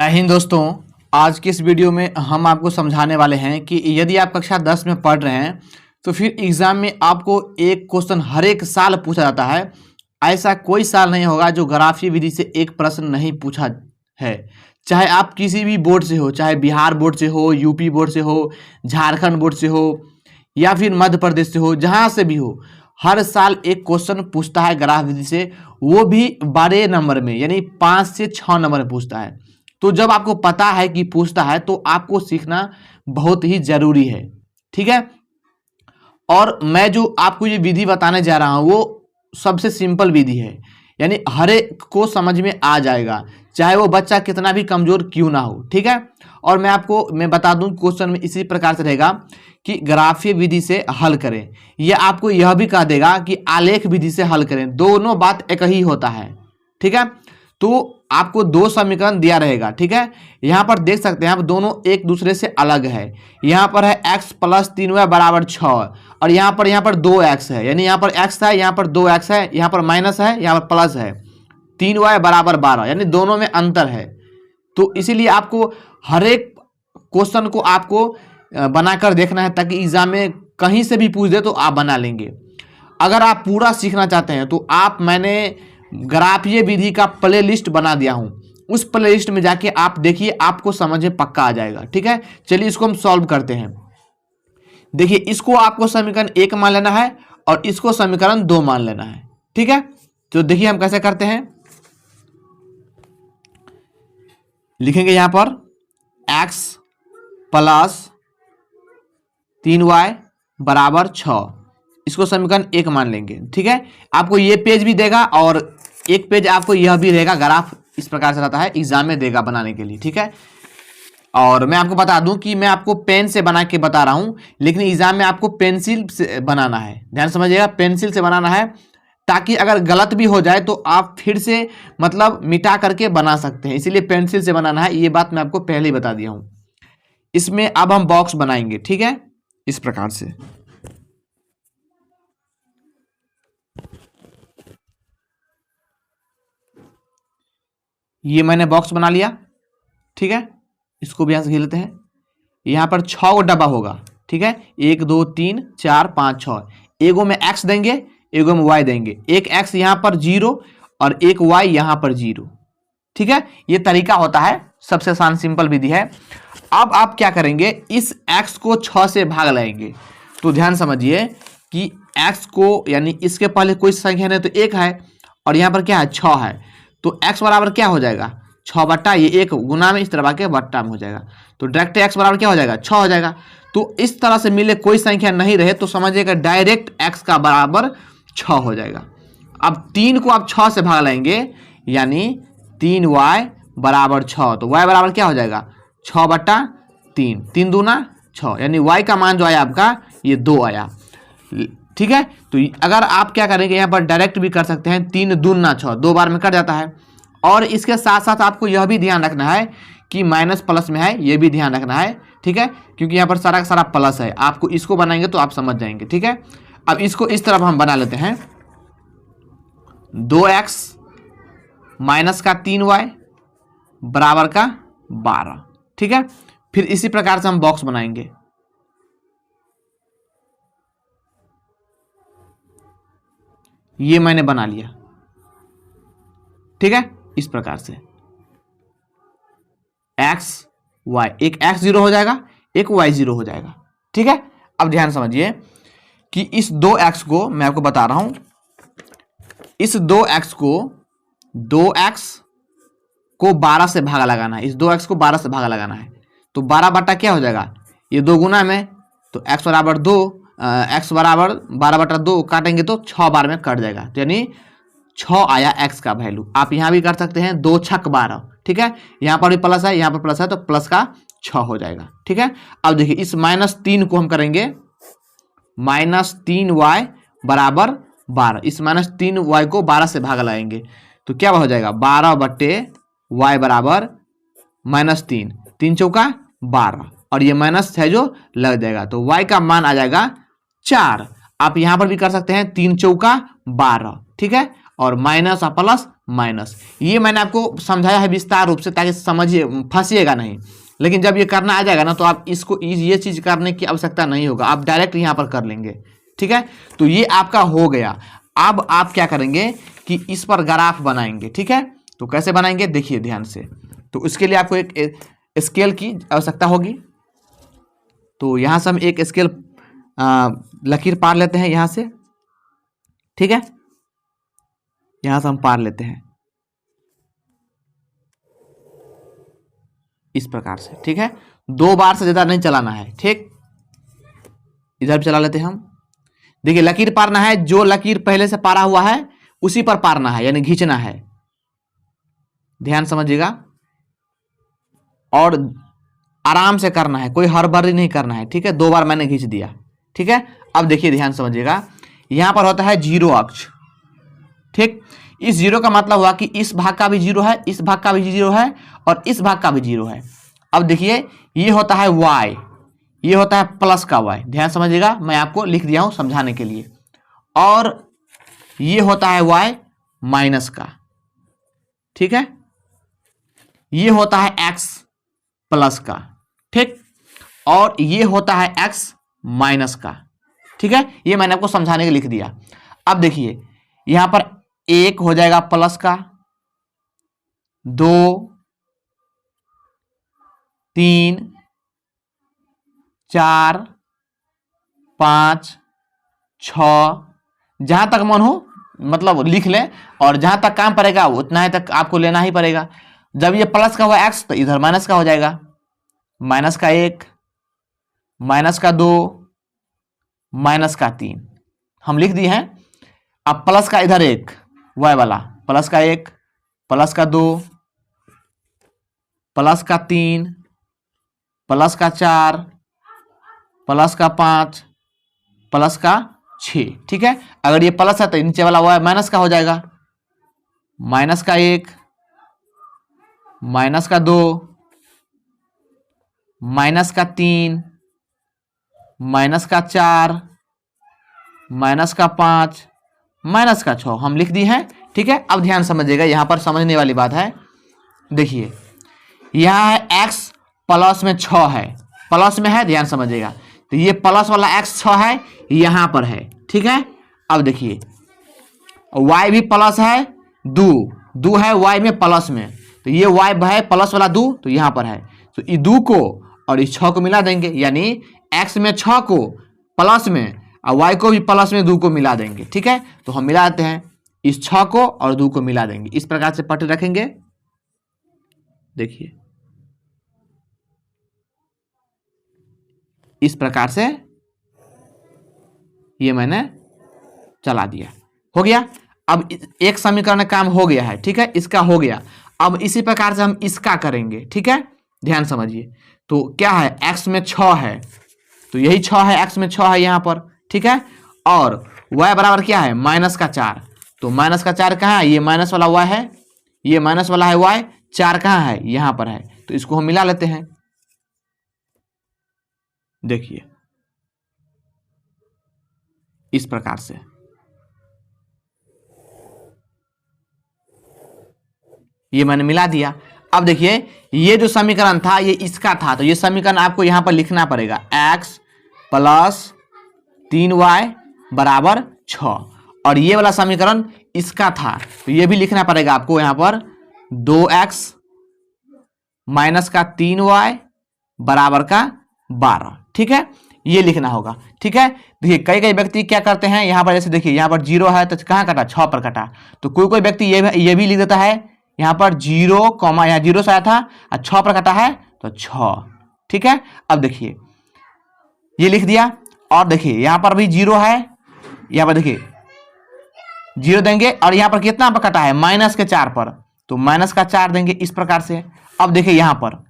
जय हिंद दोस्तों। आज की इस वीडियो में हम आपको समझाने वाले हैं कि यदि आप कक्षा 10 में पढ़ रहे हैं तो फिर एग्जाम में आपको एक क्वेश्चन हर एक साल पूछा जाता है। ऐसा कोई साल नहीं होगा जो ग्राफीय विधि से एक प्रश्न नहीं पूछा है। चाहे आप किसी भी बोर्ड से हो, चाहे बिहार बोर्ड से हो, यूपी बोर्ड से हो, झारखंड बोर्ड से हो या फिर मध्य प्रदेश से हो, जहाँ से भी हो, हर साल एक क्वेश्चन पूछता है ग्राफ विधि से, वो भी बड़े नंबर में, यानी 5 से 6 नंबर में पूछता है। तो जब आपको पता है कि पूछता है तो आपको सीखना बहुत ही जरूरी है, ठीक है। और मैं जो आपको ये विधि बताने जा रहा हूँ वो सबसे सिंपल विधि है, यानी हर एक को समझ में आ जाएगा, चाहे वो बच्चा कितना भी कमजोर क्यों ना हो, ठीक है। और मैं बता दूं क्वेश्चन में इसी प्रकार से रहेगा कि ग्राफीय विधि से हल करें, यह आपको यह भी कह देगा कि आलेख विधि से हल करें। दोनों बात एक ही होता है, ठीक है। तो आपको दो समीकरण दिया रहेगा, ठीक है। यहाँ पर देख सकते हैं आप, दोनों एक दूसरे से अलग है। यहाँ पर है x प्लस 3y बराबर 6 और यहाँ पर 2x है, यानी यहाँ पर x है, यहाँ पर 2x है, यहाँ पर माइनस है, यहाँ पर प्लस है। 3y बराबर 12, यानी दोनों में अंतर है। तो इसीलिए आपको हर एक क्वेश्चन को आपको बनाकर देखना है, ताकि एग्जाम में कहीं से भी पूछ दे तो आप बना लेंगे। अगर आप पूरा सीखना चाहते हैं तो मैंने ग्राफीय विधि का प्ले लिस्ट बना दिया हूं, उस प्ले लिस्ट में जाके आप देखिए, आपको समझ में पक्का आ जाएगा, ठीक है। चलिए इसको हम सॉल्व करते हैं। देखिए, इसको आपको समीकरण 1 मान लेना है और इसको समीकरण 2 मान लेना है, ठीक है। तो देखिए हम कैसे करते हैं। लिखेंगे यहां पर x प्लस 3y बराबर 6, इसको समीकरण 1 मान लेंगे, ठीक है। आपको ये पेज भी देगा और एक पेज आपको यह भी रहेगा, ग्राफ इस प्रकार से रहता है, एग्जाम में देगा बनाने के लिए, ठीक है। और मैं आपको बता दूं कि मैं आपको पेन से बना के बता रहा हूं, लेकिन एग्जाम में आपको पेंसिल से बनाना है। ध्यान समझिएगा, पेंसिल से बनाना है, ताकि अगर गलत भी हो जाए तो आप फिर से मतलब मिटा करके बना सकते हैं। इसीलिए पेंसिल से बनाना है, ये बात मैं आपको पहले ही बता दिया हूं। इसमें अब हम बॉक्स बनाएंगे, ठीक है, इस प्रकार से। ये मैंने बॉक्स बना लिया, ठीक है। इसको भी यहां से घेर लेते हैं। यहां पर 6 गो डब्बा होगा, ठीक है। 1 2 3 4 5 6। एगो में x देंगे, एगो में y देंगे। एक x यहां पर 0 और एक y यहां पर 0, ठीक है। ये तरीका होता है, सबसे आसान सिंपल विधि है। अब आप क्या करेंगे, इस x को 6 से भाग लाएंगे। तो ध्यान समझिए कि x को, यानी इसके पहले कोई संख्या नहीं तो 1 है, और यहां पर क्या है, 6 है। तो x बराबर क्या हो जाएगा, 6 बट्टा ये 1 गुना में इस तरह के बट्टा में हो जाएगा। तो डायरेक्ट x बराबर क्या हो जाएगा, 6 हो जाएगा। तो इस तरह से मिले कोई संख्या नहीं रहे तो समझिएगा डायरेक्ट x का बराबर 6 हो जाएगा। अब 3 को आप 6 से भाग लाएंगे, यानी 3y बराबर 6। तो y बराबर क्या हो जाएगा, 6 बट्टा 3, 3 दूना 6, यानी y का मान जो आया आपका ये 2 आया, ठीक है। तो अगर आप क्या करेंगे, यहाँ पर डायरेक्ट भी कर सकते हैं, 3 दूना 6, 2 बार में कट जाता है। और इसके साथ साथ आपको यह भी ध्यान रखना है कि माइनस प्लस में है, ये भी ध्यान रखना है, ठीक है, क्योंकि यहाँ पर सारा का सारा प्लस है। आपको इसको बनाएंगे तो आप समझ जाएंगे, ठीक है। अब इसको इस तरफ हम बना लेते हैं, 2x माइनस का 3y बराबर का 12, ठीक है। फिर इसी प्रकार से हम बॉक्स बनाएंगे। ये मैंने बना लिया, ठीक है, इस प्रकार से x y, एक x 0 हो जाएगा, एक y 0 हो जाएगा, ठीक है। अब ध्यान समझिए कि इस 2x को मैं आपको बता रहा हूं, इस 2x को 12 से भागा लगाना है, इस 2x को 12 से भागा लगाना है। तो 12 बट्टा क्या हो जाएगा, ये 2 गुना में, तो x बराबर 2, x बराबर 12 बटा 2 काटेंगे तो 6 बार में कट जाएगा, तो यानी 6 आया x का वैल्यू। आप यहां भी कर सकते हैं, 2 छक 12, ठीक है। यहां पर भी प्लस है, यहां पर प्लस है, तो प्लस का 6 हो जाएगा, ठीक है। अब देखिए इस -3 को हम करेंगे -3y बराबर 12। इस -3y को 12 से भाग लाएंगे तो क्या हो जाएगा, 12 बट्टे y बराबर -3, 3 चौका 12, और ये माइनस है जो लग जाएगा, तो y का मान आ जाएगा 4। आप यहां पर भी कर सकते हैं, 3 चौका 12, ठीक है, और माइनस और प्लस माइनस। ये मैंने आपको समझाया है विस्तार रूप से ताकि समझिए, फंसिएगा नहीं। लेकिन जब ये करना आ जाएगा ना तो आप इसको ये चीज़ करने की आवश्यकता नहीं होगा, आप डायरेक्ट यहाँ पर कर लेंगे। ठीक है, तो ये आपका हो गया। अब आप क्या करेंगे कि इस पर ग्राफ बनाएंगे। ठीक है, तो कैसे बनाएंगे देखिए ध्यान से। तो उसके लिए आपको एक स्केल की आवश्यकता होगी। तो यहाँ से हम एक स्केल लकीर पार लेते हैं यहाँ से। ठीक है, यहाँ से हम पार लेते हैं इस प्रकार से। ठीक है, 2 बार से ज़्यादा नहीं चलाना है। ठीक, इधर भी चला लेते हैं हम। देखिए लकीर पारना है, जो लकीर पहले से पारा हुआ है उसी पर पारना है, यानी खींचना है। ध्यान समझिएगा और आराम से करना है, कोई हड़बड़ी नहीं करना है। ठीक है, 2 बार मैंने खींच दिया। ठीक है, अब देखिए ध्यान समझिएगा, यहां पर होता है 0 अक्ष। ठीक, इस 0 का मतलब हुआ कि इस भाग का भी 0 है, इस भाग का भी 0 है और इस भाग का भी 0 है। अब देखिए ये होता है y, ये होता है प्लस का y। ध्यान समझिएगा, मैं आपको लिख दिया हूं समझाने के लिए। और ये होता है y माइनस का। ठीक है, ये होता है x प्लस का। ठीक, और ये होता है x माइनस का। ठीक है, ये मैंने आपको समझाने के लिए लिख दिया। अब देखिए यहां पर 1 हो जाएगा प्लस का, 2 3 4 5 6, जहां तक मन हो मतलब लिख लें, और जहां तक काम पड़ेगा उतना ही तक आपको लेना ही पड़ेगा। जब ये प्लस का हुआ x तो इधर माइनस का हो जाएगा, माइनस का 1, माइनस का 2, माइनस का 3 हम लिख दिए हैं। अब प्लस का इधर 1 y वाला, प्लस का 1, प्लस का 2, प्लस का 3, प्लस का 4, प्लस का 5, प्लस का 6। ठीक है, अगर ये प्लस है तो नीचे वाला y माइनस का हो जाएगा, माइनस का 1, माइनस का 2, माइनस का 3, माइनस का 4, माइनस का 5, माइनस का 6 हम लिख दिए हैं। ठीक है, अब ध्यान समझिएगा, यहां पर समझने वाली बात है। देखिए यहां है x प्लस में 6 है, प्लस में है, ध्यान समझिएगा। तो ये प्लस वाला x 6 है, यहां पर है। ठीक है, अब देखिए y भी प्लस है, 2 है y में प्लस में, तो ये y है प्लस वाला 2 तो यहां पर है। तो ये 2 को और इस 6 को मिला देंगे, यानी x में 6 को प्लस में और y को भी प्लस में 2 को मिला देंगे। ठीक है, तो हम मिला देते हैं, इस 6 को और 2 को मिला देंगे। इस प्रकार से पट्टी रखेंगे। देखिए इस प्रकार से ये मैंने चला दिया, हो गया। अब एक समीकरण काम हो गया है। ठीक है, इसका हो गया। अब इसी प्रकार से हम इसका करेंगे। ठीक है, ध्यान समझिए। तो क्या है, x में 6 है तो यही 6 है, x में 6 है यहाँ पर। ठीक है, और y बराबर क्या है, माइनस का 4। तो माइनस का 4 कहाँ है, ये माइनस वाला y है, ये माइनस वाला है y, 4 कहाँ है, यहाँ पर है। तो इसको हम मिला लेते हैं। देखिए इस प्रकार से ये मैंने मिला दिया। अब देखिए ये जो समीकरण था ये इसका था, तो ये समीकरण आपको यहां पर लिखना पड़ेगा, x प्लस 3y बराबर 6। और ये वाला समीकरण इसका था, तो ये भी लिखना पड़ेगा आपको यहां पर, 2x माइनस का 3y बराबर का 12। ठीक है, ये लिखना होगा। ठीक है, देखिए कई कई व्यक्ति क्या करते हैं, यहाँ पर जैसे देखिए यहाँ पर 0 है तो कहाँ कटा, 6 पर कटा। तो कोई कोई व्यक्ति ये भी लिख देता है, यहाँ पर 0 कॉमा, यहाँ 0 से आया था और 6 पर कटा है तो 6। ठीक है, अब देखिए ये लिख दिया। और देखिए यहाँ पर भी 0 है, यहाँ पर देखिए 0 देंगे, और यहाँ पर कितना पर कटा है, माइनस के 4 पर, तो माइनस का 4 देंगे इस प्रकार से। अब देखिए यहाँ पर,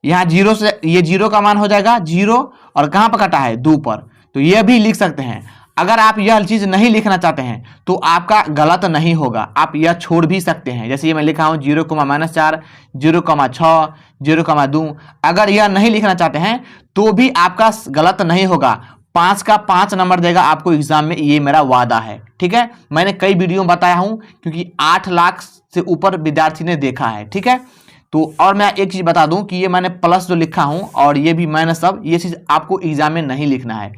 यहाँ 0 से ये 0 का मान हो जाएगा 0, और कहाँ पर कटा है, 2 पर, तो ये भी लिख सकते हैं। अगर आप यह चीज नहीं लिखना चाहते हैं तो आपका गलत नहीं होगा, आप यह छोड़ भी सकते हैं। जैसे ये मैं लिखा हूँ 0,-4, 0,6, 0,2। अगर यह नहीं लिखना चाहते हैं तो भी आपका गलत नहीं होगा, 5 का 5 नंबर देगा आपको एग्जाम में, ये मेरा वादा है। ठीक है, मैंने कई वीडियो में बताया हूं क्योंकि 8 लाख से ऊपर विद्यार्थी ने देखा है। ठीक है, तो और मैं एक चीज बता दूं कि ये मैंने प्लस जो लिखा हूं और ये भी माइनस सब, ये चीज आपको एग्जाम में नहीं लिखना है,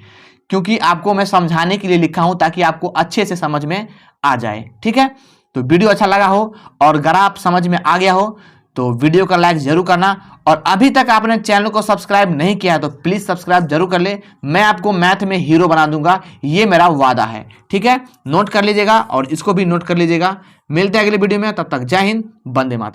क्योंकि आपको मैं समझाने के लिए लिखा हूं ताकि आपको अच्छे से समझ में आ जाए। ठीक है, तो वीडियो अच्छा लगा हो और ग्राफ समझ में आ गया हो तो वीडियो का लाइक जरूर करना, और अभी तक आपने चैनल को सब्सक्राइब नहीं किया है तो प्लीज सब्सक्राइब जरूर कर ले। मैं आपको मैथ में हीरो बना दूंगा, ये मेरा वादा है। ठीक है, नोट कर लीजिएगा और इसको भी नोट कर लीजिएगा। मिलते हैं अगले वीडियो में, तब तक जय हिंद, वंदे मातरम।